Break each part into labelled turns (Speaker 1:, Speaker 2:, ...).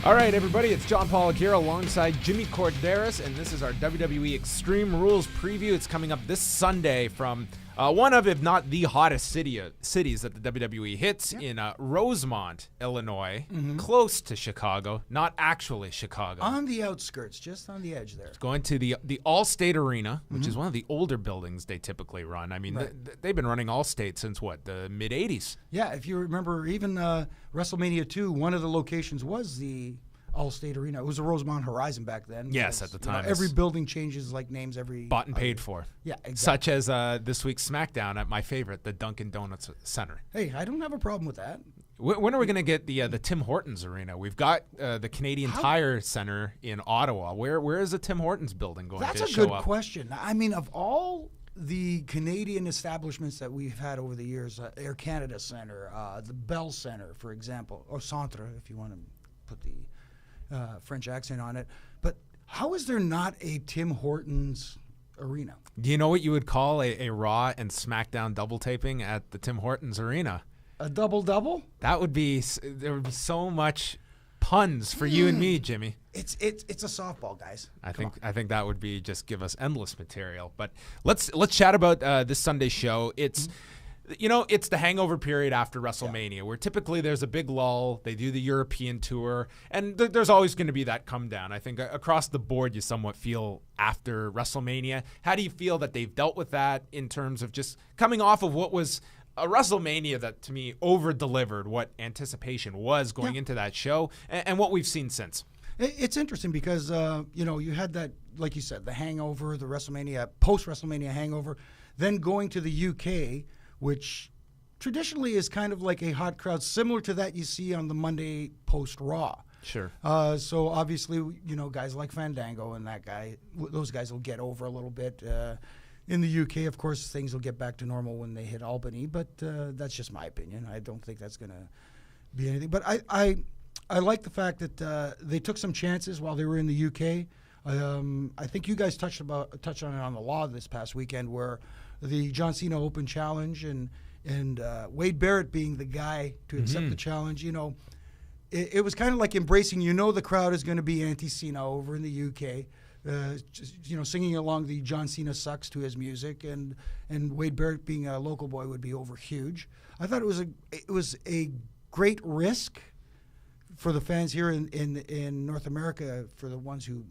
Speaker 1: All right, everybody, it's John Pollock here alongside Jimmy Corderas, and this is our WWE Extreme Rules preview. It's coming up this Sunday from one of, if not the hottest cities that the WWE hits in Rosemont, Illinois, close to Chicago, not actually Chicago.
Speaker 2: On the outskirts, just on the edge there.
Speaker 1: It's going to the Allstate Arena, which is one of the older buildings they typically run. I mean, they've been running Allstate since, what, the mid-'80s?
Speaker 2: Yeah, if you remember, even WrestleMania 2, one of the locations was the Allstate Arena. It was the Rosemont Horizon back then.
Speaker 1: Yes, at the time.
Speaker 2: Every building changes like names every...
Speaker 1: Bought and paid for.
Speaker 2: Yeah, exactly.
Speaker 1: Such as this week's SmackDown at my favorite, the Dunkin' Donuts Center.
Speaker 2: Hey, I don't have a problem with that.
Speaker 1: When are we going to get the Tim Hortons Arena? We've got the Canadian Tire Center in Ottawa. Where is the Tim Hortons building going to show up?
Speaker 2: That's a good question. I mean, of all the Canadian establishments that we've had over the years, Air Canada Center, the Bell Center, for example, or Centre, if you want to put the French accent on it. But how is there not a Tim Hortons Arena?
Speaker 1: Do you know what you would call a Raw and SmackDown double taping at the Tim Hortons Arena?
Speaker 2: A double-double?
Speaker 1: That would be, there would be so much puns for you and me, Jimmy.
Speaker 2: It's a softball, guys.
Speaker 1: I think that would be just give us endless material. But let's chat about this Sunday's show. It's it's the hangover period after WrestleMania, where typically there's a big lull. They do the European tour, and there's always going to be that come down. I think across the board, you somewhat feel after WrestleMania. How do you feel that they've dealt with that in terms of just coming off of what was a WrestleMania that, to me, over-delivered what anticipation was going into that show and what we've seen since?
Speaker 2: It's interesting because, you had that, like you said, the hangover, the WrestleMania, post-WrestleMania hangover, then going to the UK, which traditionally is kind of like a hot crowd, similar to that you see on the Monday post-Raw.
Speaker 1: Sure.
Speaker 2: So obviously, guys like Fandango and those guys will get over a little bit. In the UK, of course, things will get back to normal when they hit Albany, but that's just my opinion. I don't think that's going to be anything. But I like the fact that they took some chances while they were in the UK. I think you guys touched on it on the Law this past weekend, where the John Cena Open Challenge and Wade Barrett being the guy to accept the challenge. It was kind of like embracing. The crowd is going to be anti-Cena over in the UK. Singing along the John Cena sucks to his music, and Wade Barrett being a local boy would be over huge. I thought it was a great risk for the fans here in North America, for the ones who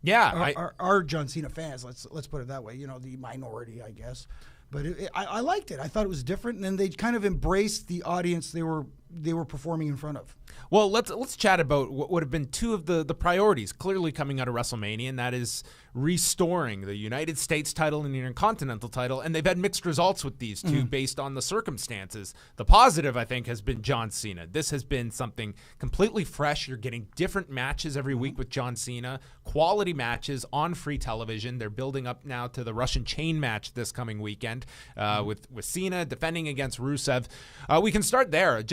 Speaker 2: are John Cena fans. Let's put it that way. The minority, I guess. But I liked it. I thought it was different, and then they kind of embraced the audience they were performing in front of.
Speaker 1: Well, let's chat about what would have been two of the priorities clearly coming out of WrestleMania, and that is restoring the United States title and the Intercontinental title. And they've had mixed results with these two based on the circumstances. The positive, I think, has been John Cena. This has been something completely fresh. You're getting different matches every week with John Cena, quality matches on free television. They're building up now to the Russian chain match this coming weekend with Cena defending against Rusev. We can start there.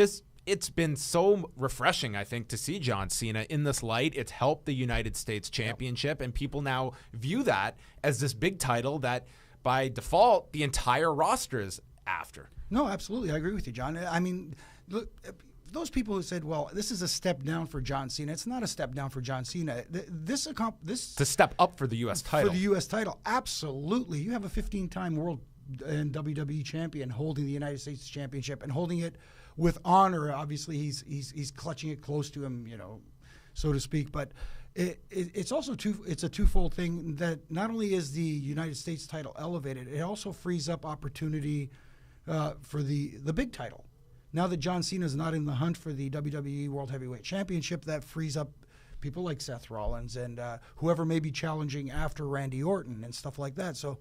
Speaker 1: It's been so refreshing, I think, to see John Cena in this light. It's helped the United States Championship, and people now view that as this big title that, by default, the entire roster is after.
Speaker 2: No, absolutely. I agree with you, John. I mean, look, those people who said, well, this is a step down for John Cena. It's not a step down for John Cena. This
Speaker 1: to step up for the U.S. title.
Speaker 2: For the U.S. title, absolutely. You have a 15-time world and WWE champion holding the United States Championship and holding it with honor. Obviously, he's clutching it close to him, so to speak. But it's also it's a twofold thing, that not only is the United States title elevated, it also frees up opportunity for the big title. Now that John Cena is not in the hunt for the WWE World Heavyweight Championship, that frees up people like Seth Rollins and whoever may be challenging after Randy Orton and stuff like that. So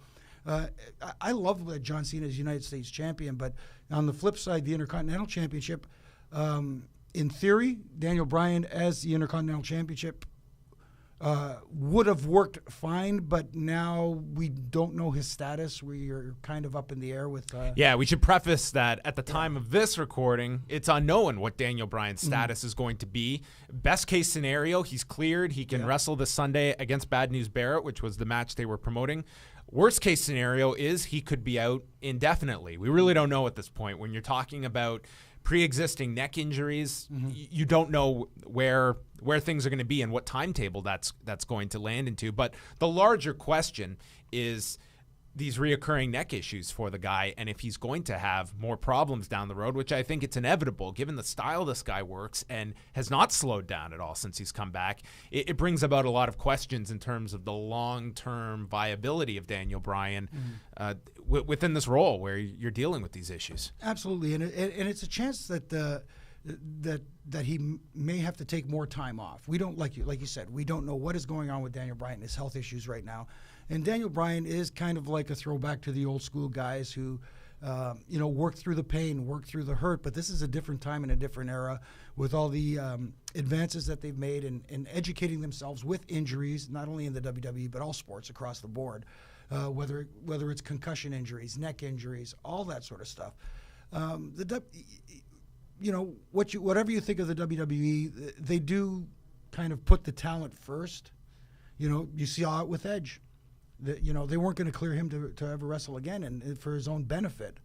Speaker 2: I love that John Cena is United States champion, but on the flip side, the Intercontinental Championship, in theory, Daniel Bryan as the Intercontinental Championship would have worked fine, but now we don't know his status. We are kind of up in the air with...
Speaker 1: we should preface that at the time of this recording, it's unknown what Daniel Bryan's status is going to be. Best case scenario, he's cleared. He can wrestle this Sunday against Bad News Barrett, which was the match they were promoting. Worst case scenario is he could be out indefinitely. We really don't know at this point. When you're talking about pre-existing neck injuries, you don't know where things are going to be and what timetable that's going to land into. But the larger question is these reoccurring neck issues for the guy, and if he's going to have more problems down the road, which I think it's inevitable given the style this guy works and has not slowed down at all since he's come back. It brings about a lot of questions in terms of the long-term viability of Daniel Bryan within this role where you're dealing with these issues.
Speaker 2: Absolutely, and it's a chance that that he may have to take more time off. We don't, like you said, we don't know what is going on with Daniel Bryan and his health issues right now. And Daniel Bryan is kind of like a throwback to the old school guys who, worked through the pain, worked through the hurt. But this is a different time and a different era with all the advances that they've made in educating themselves with injuries, not only in the WWE, but all sports across the board, whether it's concussion injuries, neck injuries, all that sort of stuff. Whatever you think of the WWE, they do kind of put the talent first. You saw it with Edge. They weren't going to clear him to ever wrestle again, and for his own benefit.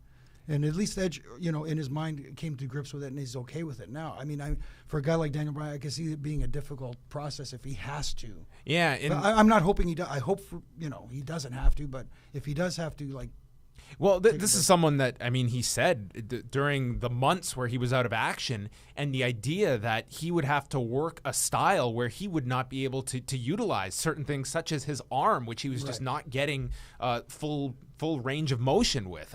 Speaker 2: And at least Edge, in his mind came to grips with it, and he's okay with it now. I mean, for a guy like Daniel Bryan, I can see it being a difficult process if he has to.
Speaker 1: Yeah,
Speaker 2: I'm not hoping he does. I hope he doesn't have to, but if he does have to,
Speaker 1: Well, this is someone that, he said during the months where he was out of action, and the idea that he would have to work a style where he would not be able to utilize certain things such as his arm, which he was just not getting full range of motion with.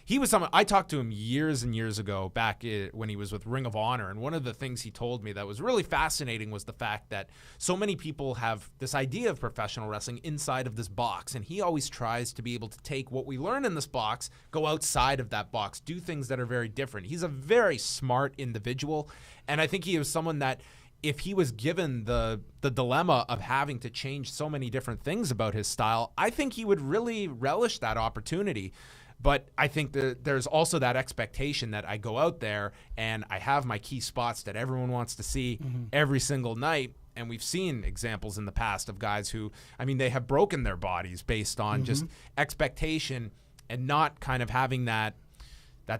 Speaker 1: He was someone, I talked to him years and years ago back when he was with Ring of Honor, and one of the things he told me that was really fascinating was the fact that so many people have this idea of professional wrestling inside of this box, and he always tries to be able to take what we learn in this box, go outside of that box, do things that are very different. He's a very smart individual, and I think he was someone that if he was given the dilemma of having to change so many different things about his style, I think he would really relish that opportunity. But I think that there's also that expectation that I go out there and I have my key spots that everyone wants to see every single night. And we've seen examples in the past of guys who, they have broken their bodies based on just expectation and not kind of having that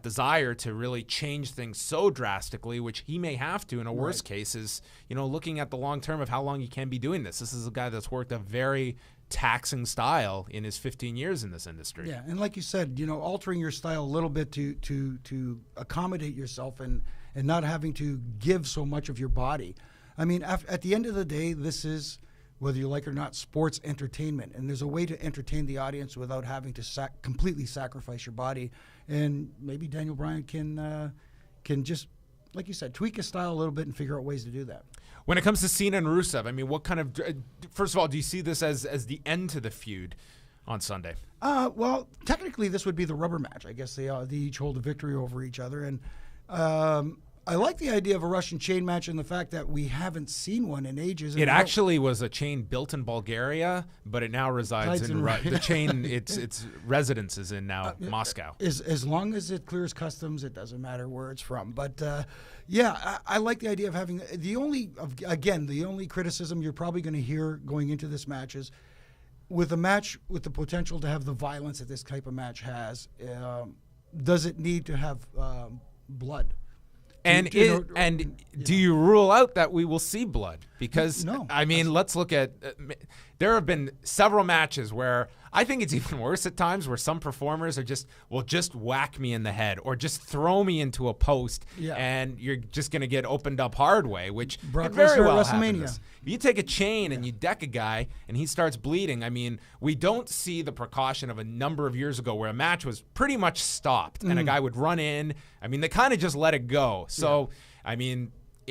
Speaker 1: desire to really change things so drastically, which he may have to in a worst case is, looking at the long term of how long he can be doing this. This is a guy that's worked a very taxing style in his 15 years in this industry.
Speaker 2: Yeah, and like you said, altering your style a little bit to accommodate yourself and not having to give so much of your body. At the end of the day, this is, whether you like it or not, sports entertainment, and there's a way to entertain the audience without having to completely sacrifice your body. And maybe Daniel Bryan can just, like you said, tweak his style a little bit and figure out ways to do that.
Speaker 1: When it comes to Cena and Rusev, what kind of first of all, do you see this as the end to the feud on Sunday?
Speaker 2: Well, technically, this would be the rubber match. I guess they each hold a victory over each other, and I like the idea of a Russian chain match and the fact that we haven't seen one in ages.
Speaker 1: It actually was a chain built in Bulgaria, but it now resides in the chain. Its residence is in now Moscow.
Speaker 2: As long as it clears customs, it doesn't matter where it's from. But I like the idea of having the only criticism you're probably going to hear going into this match is with a match with the potential to have the violence that this type of match has. Does it need to have blood?
Speaker 1: And do you rule out that we will see blood? Because,
Speaker 2: no.
Speaker 1: Let's look at there have been several matches where I think it's even worse at times where some performers are just whack me in the head or just throw me into a post and you're just going to get opened up hard way, which could very well happen. If you take a chain and you deck a guy and he starts bleeding, we don't see the precaution of a number of years ago where a match was pretty much stopped and a guy would run in. They kind of just let it go. So,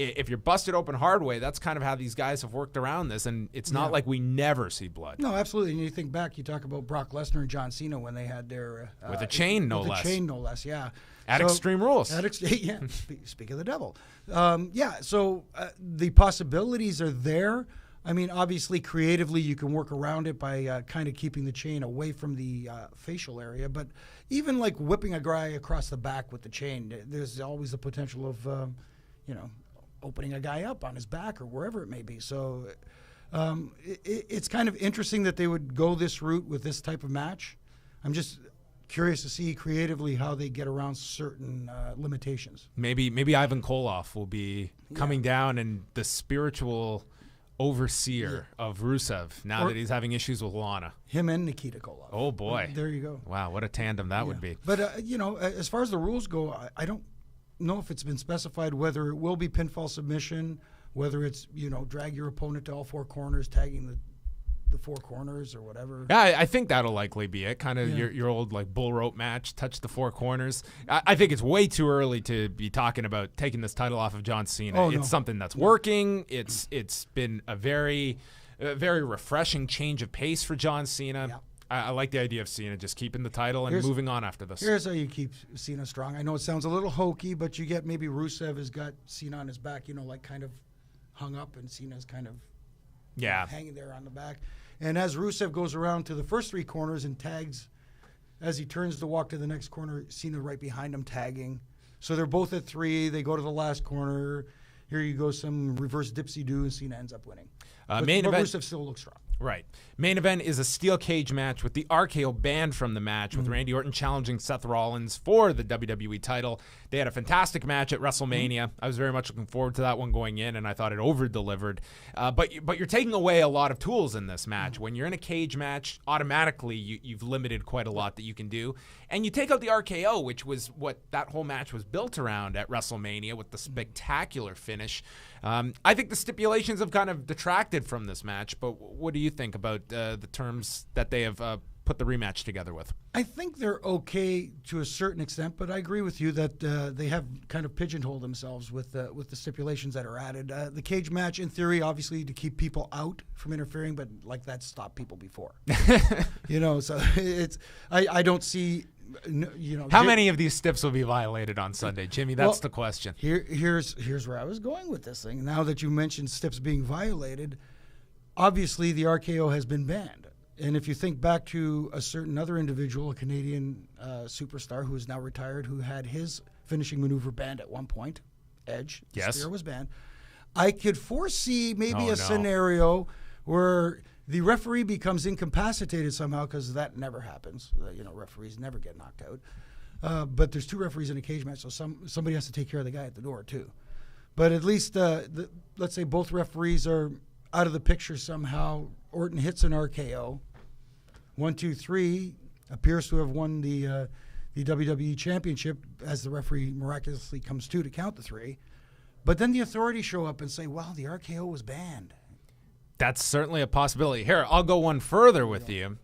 Speaker 1: if you're busted open hard way, that's kind of how these guys have worked around this, and it's not like we never see blood.
Speaker 2: No, absolutely. And you think back, you talk about Brock Lesnar and John Cena when they had their
Speaker 1: with a chain, no less.
Speaker 2: With a chain, no less. Yeah.
Speaker 1: At Extreme Rules.
Speaker 2: Speak of the devil. So the possibilities are there. Obviously, creatively, you can work around it by kind of keeping the chain away from the facial area. But even like whipping a guy across the back with the chain, there's always the potential of, opening a guy up on his back or wherever it may be. So It's kind of interesting that they would go this route with this type of match. I'm just curious to see creatively how they get around certain limitations.
Speaker 1: Maybe Ivan Koloff will be coming down and the spiritual overseer of Rusev now that he's having issues with Lana.
Speaker 2: Him and Nikita Koloff.
Speaker 1: Oh, boy.
Speaker 2: There you go.
Speaker 1: Wow, what a tandem that would be.
Speaker 2: But, as far as the rules go, I don't know if it's been specified whether it will be pinfall submission, whether it's, drag your opponent to all four corners, tagging the four corners or whatever.
Speaker 1: Yeah, I think that'll likely be it. Kind of your old like bull rope match, touch the four corners. I think it's way too early to be talking about taking this title off of John Cena.
Speaker 2: Oh,
Speaker 1: it's something that's working. It's been a very refreshing change of pace for John Cena.
Speaker 2: Yeah.
Speaker 1: I like the idea of Cena just keeping the title and moving on after this.
Speaker 2: Here's how you keep Cena strong. I know it sounds a little hokey, but you get maybe Rusev has got Cena on his back, like kind of hung up, and Cena's kind of hanging there on the back. And as Rusev goes around to the first three corners and tags, as he turns to walk to the next corner, Cena right behind him tagging. So they're both at three. They go to the last corner. Here you go, some reverse dipsy-do, and Cena ends up winning. But Rusev still looks strong.
Speaker 1: Right. Main event is a steel cage match with the RKO banned from the match, with Randy Orton challenging Seth Rollins for the WWE title. They had a fantastic match at WrestleMania. I was very much looking forward to that one going in, and I thought it over-delivered. But you're taking away a lot of tools in this match. When you're in a cage match, automatically you've limited quite a lot that you can do. And you take out the RKO, which was what that whole match was built around at WrestleMania with the spectacular finish. I think the stipulations have kind of detracted from this match, but what do you think about the terms that they have put the rematch together with?
Speaker 2: I think they're okay to a certain extent, but I agree with you that they have kind of pigeonholed themselves with the stipulations that are added. The cage match, in theory, obviously to keep people out from interfering, but like that stopped people before. So I don't see.
Speaker 1: How many of these stips will be violated on Sunday, Jimmy? That's the question.
Speaker 2: Here's where I was going with this thing. Now that you mentioned stips being violated, obviously the RKO has been banned. And if you think back to a certain other individual, a Canadian superstar who is now retired, who had his finishing maneuver banned at one point, Edge, the spear was banned. I could foresee maybe a scenario where the referee becomes incapacitated somehow, because that never happens. Referees never get knocked out. But there's two referees in a cage match, so somebody has to take care of the guy at the door too. But at least, let's say both referees are out of the picture somehow. Orton hits an RKO. 1, 2, 3 appears to have won the WWE Championship as the referee miraculously comes to count the three. But then the authorities show up and say, well, the RKO was banned.
Speaker 1: That's certainly a possibility. Here, I'll go one further with you.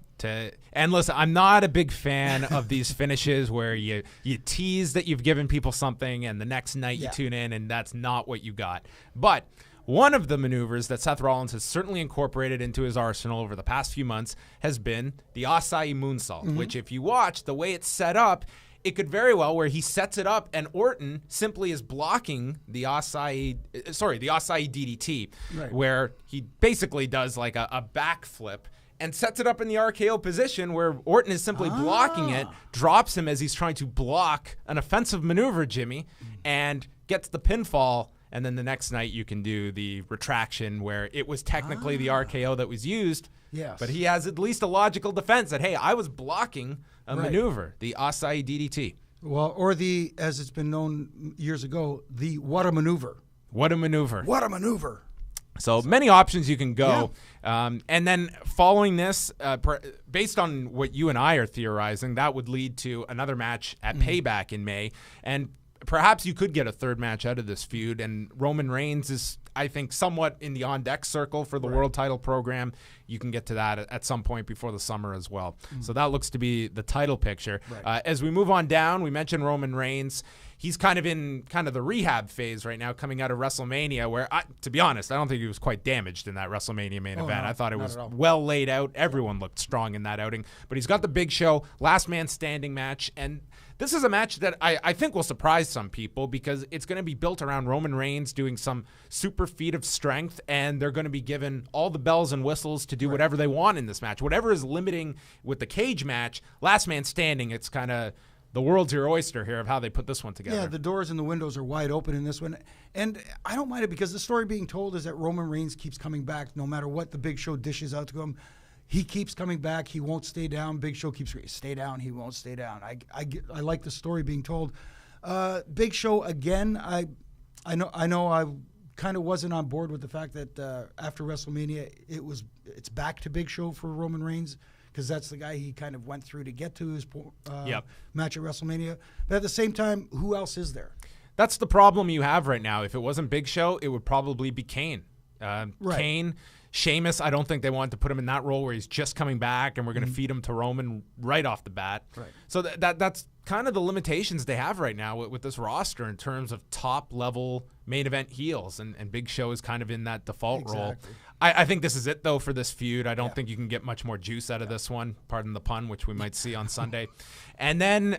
Speaker 1: And listen, I'm not a big fan of these finishes where you tease that you've given people something and the next night you tune in and that's not what you got. But one of the maneuvers that Seth Rollins has certainly incorporated into his arsenal over the past few months has been the Acai moonsault, which if you watch the way it's set up, it could very well where he sets it up and Orton simply is blocking the Acai DDT, where he basically does like a backflip and sets it up in the RKO position where Orton is simply blocking it, drops him as he's trying to block an offensive maneuver, Jimmy, and gets the pinfall. And then the next night you can do the retraction where it was technically the RKO that was used.
Speaker 2: Yes.
Speaker 1: But he has at least a logical defense that, hey, I was blocking a maneuver, the Acai DDT.
Speaker 2: Well, or as it's been known years ago, the what a maneuver.
Speaker 1: What a maneuver.
Speaker 2: What a maneuver.
Speaker 1: So many options you can go. Yeah. And then following this, based on what you and I are theorizing, that would lead to another match at Payback in May. And perhaps you could get a third match out of this feud, and Roman Reigns is, I think, somewhat in the on-deck circle for the world title program. You can get to that at some point before the summer as well. So that looks to be the title picture. As we move on down, we mentioned Roman Reigns. He's kind of in the rehab phase right now, coming out of WrestleMania, where, to be honest, I don't think he was quite damaged in that WrestleMania main event.
Speaker 2: No,
Speaker 1: I thought it was well laid out. Everyone looked strong in that outing. But he's got the big show, last man standing match, and this is a match that I think will surprise some people because it's going to be built around Roman Reigns doing some super feat of strength, and they're going to be given all the bells and whistles to do whatever they want in this match. Whatever is limiting with the cage match, last man standing, it's kind of the world's your oyster here of how they put this one together.
Speaker 2: Yeah, the doors and the windows are wide open in this one. And I don't mind it because the story being told is that Roman Reigns keeps coming back no matter what the Big Show dishes out to him. He keeps coming back. He won't stay down. Big Show keeps stay down. He won't stay down. I like the story being told. Big Show, again, I know I kind of wasn't on board with the fact that after WrestleMania, it's back to Big Show for Roman Reigns, because that's the guy he kind of went through to get to his match at WrestleMania. But at the same time, who else is there?
Speaker 1: That's the problem you have right now. If it wasn't Big Show, it would probably be Kane.
Speaker 2: Right.
Speaker 1: Kane, Sheamus, I don't think they wanted to put him in that role where he's just coming back and we're going to feed him to Roman right off the bat.
Speaker 2: Right.
Speaker 1: So that's kind of the limitations they have right now with this roster in terms of top-level main event heels, and Big Show is kind of in that default role. I think this is it, though, for this feud. I don't think you can get much more juice out of this one, pardon the pun, which we might see on Sunday. And then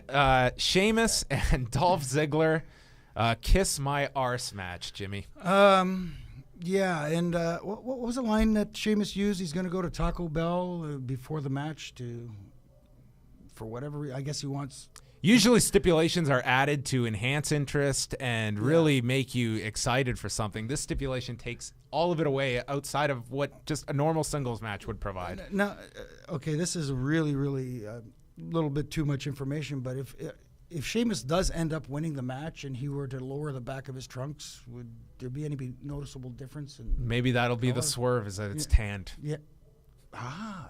Speaker 1: Sheamus and Dolph Ziggler, kiss my arse match, Jimmy.
Speaker 2: Yeah, and what was the line that Sheamus used? He's going to go to Taco Bell before the match for whatever, I guess he wants.
Speaker 1: Usually stipulations are added to enhance interest and really make you excited for something. This stipulation takes all of it away outside of what just a normal singles match would provide.
Speaker 2: Now, okay, this is really, really a little bit too much information, but if Sheamus does end up winning the match and he were to lower the back of his trunks, would there be any noticeable difference?
Speaker 1: Maybe that'll be the swerve, is that it's tanned.
Speaker 2: Yeah.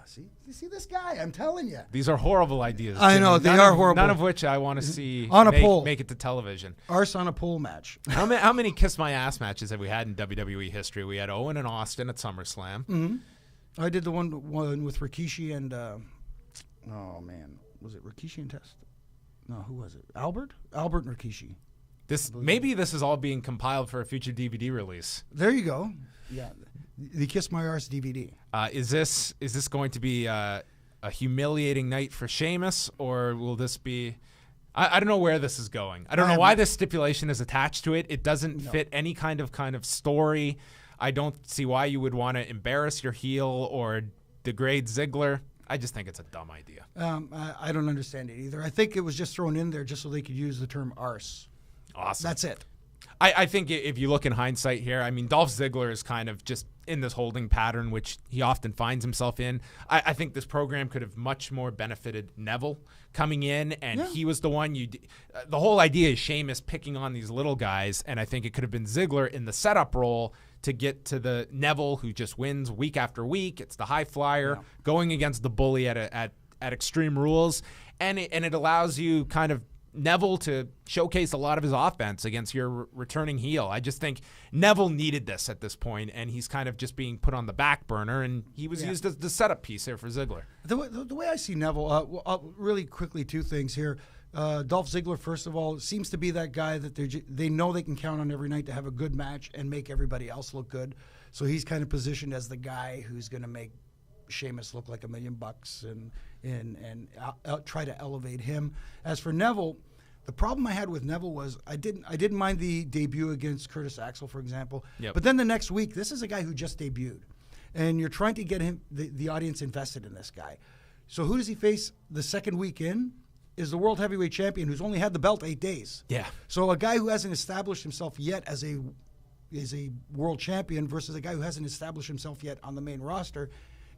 Speaker 2: See? You see this guy? I'm telling you.
Speaker 1: These are horrible ideas.
Speaker 2: I know, they are horrible.
Speaker 1: None of which I want to see
Speaker 2: on a pole.
Speaker 1: Make it to television.
Speaker 2: Arse on a pole match.
Speaker 1: How many kiss my ass matches have we had in WWE history? We had Owen and Austin at SummerSlam.
Speaker 2: Mm-hmm. I did the one with Rikishi and, oh man, was it Rikishi and Test? No, who was it? Albert and Rikishi.
Speaker 1: Maybe this is all being compiled for a future DVD release.
Speaker 2: There you go. Yeah, the Kiss My Arse DVD.
Speaker 1: Is this going to be a humiliating night for Sheamus, or will this be? I don't know where this is going. I don't know why this stipulation is attached to it. It doesn't fit any kind of story. I don't see why you would want to embarrass your heel or degrade Ziggler. I just think it's a dumb idea.
Speaker 2: I don't understand it either. I think it was just thrown in there just so they could use the term arse.
Speaker 1: Awesome.
Speaker 2: That's it.
Speaker 1: I think if you look in hindsight here, I mean, Dolph Ziggler is kind of just in this holding pattern, which he often finds himself in. I think this program could have much more benefited Neville coming in, and he was the one the whole idea is Sheamus picking on these little guys, and I think it could have been Ziggler in the setup role to get to the Neville who just wins week after week. It's the high flyer going against the bully at Extreme Rules, and it allows you kind of Neville to showcase a lot of his offense against your returning heel. I just think Neville needed this at this point, and he's kind of just being put on the back burner, and he was used as the setup piece here for Ziggler.
Speaker 2: The way I see Neville, really quickly, two things here. Dolph Ziggler, first of all, seems to be that guy that they know they can count on every night to have a good match and make everybody else look good. So he's kind of positioned as the guy who's going to make Sheamus look like $1 million and try to elevate him. As for Neville, the problem I had with Neville was I didn't mind the debut against Curtis Axel, for example.
Speaker 1: Yep.
Speaker 2: But then the next week, this is a guy who just debuted, and you're trying to get the audience invested in this guy. So who does he face the second week in? Is the World Heavyweight Champion who's only had the belt 8 days.
Speaker 1: Yeah.
Speaker 2: So a guy who hasn't established himself yet as a world champion versus a guy who hasn't established himself yet on the main roster.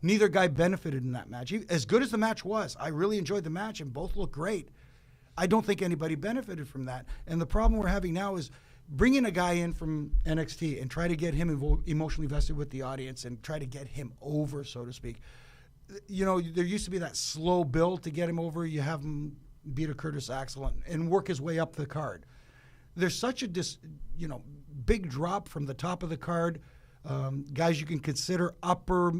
Speaker 2: Neither guy benefited in that match. As good as the match was, I really enjoyed the match and both looked great. I don't think anybody benefited from that. And the problem we're having now is bringing a guy in from NXT and try to get him emotionally vested with the audience and try to get him over, so to speak. You know, there used to be that slow build to get him over. You have him beat a Curtis Axel and work his way up the card. There's such a big drop from the top of the card, guys you can consider upper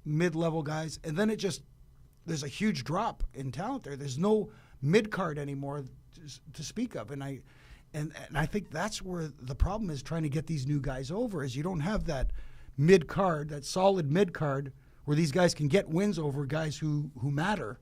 Speaker 2: mid-level guys, and then there's a huge drop in talent there. There's no mid-card anymore to speak of, and I think that's where the problem is, trying to get these new guys over, is you don't have that mid-card, that solid mid-card where these guys can get wins over guys who matter.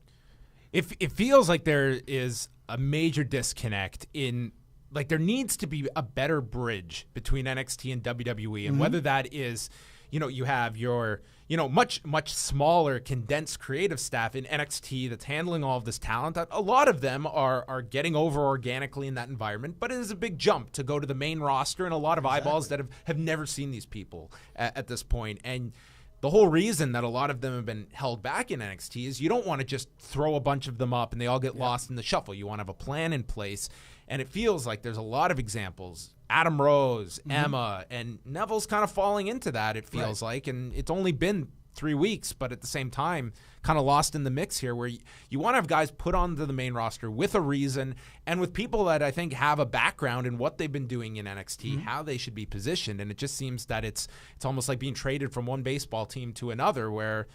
Speaker 1: It feels like there is a major disconnect in, like, there needs to be a better bridge between NXT and WWE, and whether that is, you have your much smaller, condensed creative staff in NXT that's handling all of this talent. A lot of them are getting over organically in that environment, but it is a big jump to go to the main roster and a lot of eyeballs that have never seen these people at this point. And the whole reason that a lot of them have been held back in NXT is you don't want to just throw a bunch of them up and they all get lost in the shuffle. You want to have a plan in place, and it feels like there's a lot of examples. Adam Rose, Emma, and Neville's kind of falling into that, it feels like, and it's only been 3 weeks, but at the same time, kind of lost in the mix here where you want to have guys put onto the main roster with a reason and with people that I think have a background in what they've been doing in NXT, how they should be positioned, and it just seems that it's almost like being traded from one baseball team to another where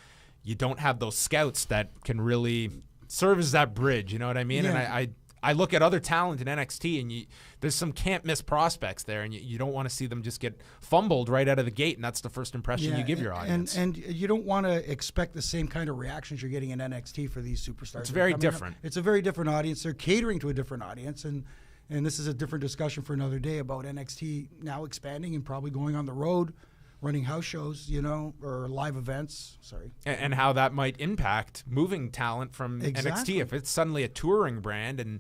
Speaker 1: you don't have those scouts that can really serve as that bridge, you know what I mean?
Speaker 2: Yeah.
Speaker 1: And I look at other talent in NXT, and there's some can't-miss prospects there, and you don't want to see them just get fumbled right out of the gate, and that's the first impression you give your audience.
Speaker 2: And you don't want to expect the same kind of reactions you're getting in NXT for these superstars.
Speaker 1: It's very different.
Speaker 2: It's a very different audience. They're catering to a different audience, and this is a different discussion for another day about NXT now expanding and probably going on the road, running house shows, or live events. Sorry.
Speaker 1: And how that might impact moving talent from NXT if it's suddenly a touring brand and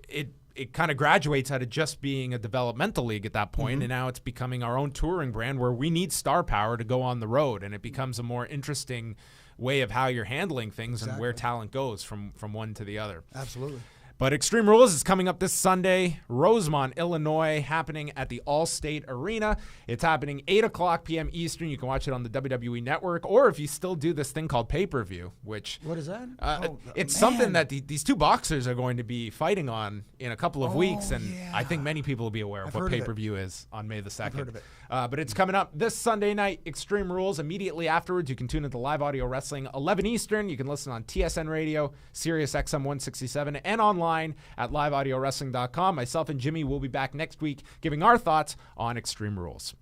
Speaker 1: it kind of graduates out of just being a developmental league at that point, and now it's becoming our own touring brand where we need star power to go on the road, and it becomes a more interesting way of how you're handling things and where talent goes from one to the other.
Speaker 2: Absolutely.
Speaker 1: But Extreme Rules is coming up this Sunday, Rosemont, Illinois, happening at the Allstate Arena. It's happening 8 o'clock p.m. Eastern. You can watch it on the WWE Network, or if you still do this thing called pay-per-view, which...
Speaker 2: What is that?
Speaker 1: It's something that these two boxers are going to be fighting on in a couple of weeks, and I think many people will be aware of what pay-per-view is on May the 2nd.
Speaker 2: I've heard of it.
Speaker 1: But it's coming up this Sunday night, Extreme Rules. Immediately afterwards, you can tune into Live Audio Wrestling, 11 Eastern. You can listen on TSN Radio, Sirius XM 167, and online at liveaudiowrestling.com. Myself and Jimmy will be back next week giving our thoughts on Extreme Rules.